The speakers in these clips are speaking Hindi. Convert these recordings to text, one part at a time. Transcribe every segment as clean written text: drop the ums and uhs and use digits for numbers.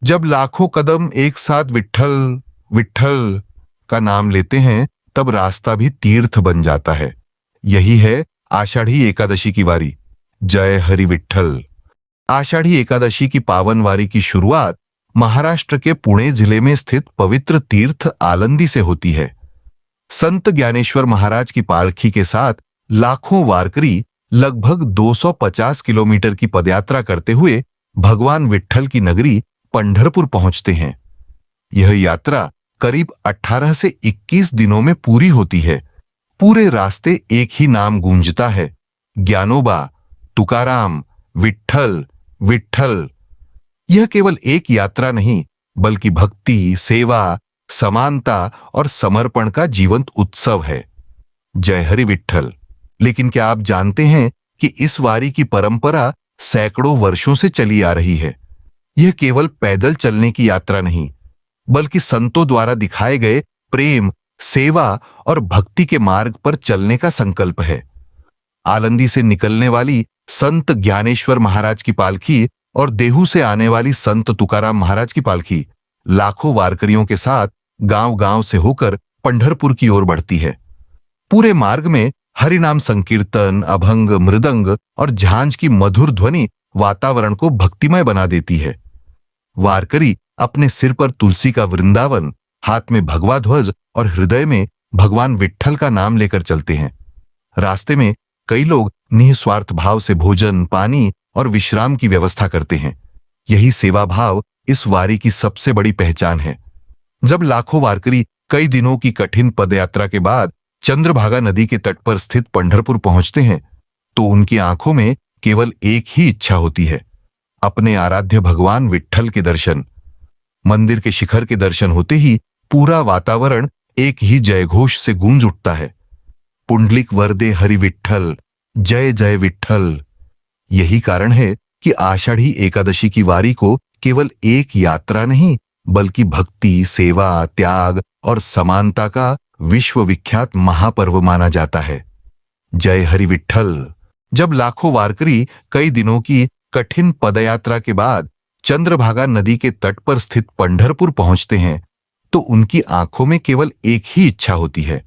जब लाखों कदम एक साथ विट्ठल विट्ठल का नाम लेते हैं, तब रास्ता भी तीर्थ बन जाता है। यही है आषाढ़ी एकादशी की वारी। जय हरि विट्ठल। आषाढ़ी एकादशी की पावन वारी की शुरुआत महाराष्ट्र के पुणे जिले में स्थित पवित्र तीर्थ आलंदी से होती है। संत ज्ञानेश्वर महाराज की पालकी के साथ लाखों वारकरी लगभग 250 किलोमीटर की पदयात्रा करते हुए भगवान विट्ठल की नगरी पंढरपुर पहुंचते हैं। यह यात्रा करीब 18 से 21 दिनों में पूरी होती है। पूरे रास्ते एक ही नाम गूंजता है, ज्ञानोबा, तुकाराम, विट्ठल विट्ठल। यह केवल एक यात्रा नहीं, बल्कि भक्ति, सेवा, समानता और समर्पण का जीवंत उत्सव है। जय हरि विट्ठल। लेकिन क्या आप जानते हैं कि इस वारी की परंपरा सैकड़ों वर्षों से चली आ रही है। यह केवल पैदल चलने की यात्रा नहीं, बल्कि संतों द्वारा दिखाए गए प्रेम, सेवा और भक्ति के मार्ग पर चलने का संकल्प है। आलंदी से निकलने वाली संत ज्ञानेश्वर महाराज की पालकी और देहू से आने वाली संत तुकाराम महाराज की पालकी लाखों वारकरियों के साथ गांव-गांव से होकर पंढरपुर की ओर बढ़ती है। पूरे मार्ग में हरिनाम संकीर्तन, अभंग, मृदंग और झांझ की मधुर ध्वनि वातावरण को भक्तिमय बना देती है। वारकरी अपने सिर पर तुलसी का वृंदावन, हाथ में भगवा ध्वज और हृदय में भगवान विट्ठल का नाम लेकर चलते हैं। रास्ते में कई लोग निस्वार्थ भाव से भोजन, पानी और विश्राम की व्यवस्था करते हैं। यही सेवा भाव इस वारी की सबसे बड़ी पहचान है। जब लाखों वारकरी कई दिनों की कठिन पदयात्रा के बाद चंद्रभागा नदी के तट पर स्थित पंढरपुर पहुंचते हैं, तो उनकी आंखों में केवल एक ही इच्छा होती है, अपने आराध्य भगवान विट्ठल के दर्शन। मंदिर के शिखर के दर्शन होते ही पूरा वातावरण एक ही जयघोष से गूंज उठता है, पुंडलिक वरदे हरि विट्ठल, जय जय विट्ठल। यही कारण है कि आषाढ़ी एकादशी की वारी को केवल एक यात्रा नहीं, बल्कि भक्ति, सेवा, त्याग और समानता का विश्वविख्यात महापर्व माना जाता है। जय हरि विट्ठल। जब लाखों वारकरी कई दिनों की कठिन पदयात्रा के बाद चंद्रभागा नदी के तट पर स्थित पंढरपुर पहुंचते हैं, तो उनकी आंखों में केवल एक ही इच्छा होती है,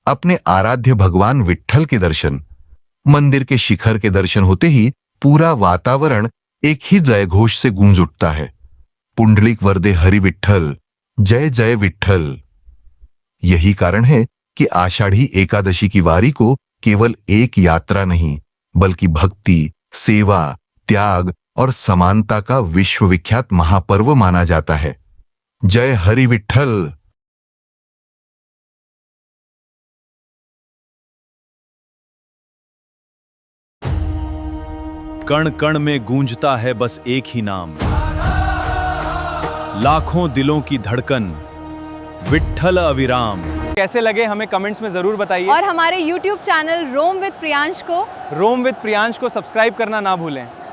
अपने आराध्य भगवान विट्ठल के दर्शन। मंदिर के शिखर के दर्शन होते ही पूरा वातावरण एक ही जयघोष से गूंज उठता है, पुंडलिक वरदे हरि विट्ठल, जय जय विट्ठल। यही कारण है कि आषाढ़ी एकादशी की वारी को केवल एक यात्रा नहीं, बल्कि भक्ति, सेवा, त्याग और समानता का विश्वविख्यात महापर्व माना जाता है। जय हरि विट्ठल। कण कण में गूंजता है बस एक ही नाम, लाखों दिलों की धड़कन, विट्ठल अविराम। कैसे लगे हमें कमेंट्स में ज़रूर बताइए, और हमारे YouTube channel roam with Priyansh को सब्सक्राइब करना ना भूलें।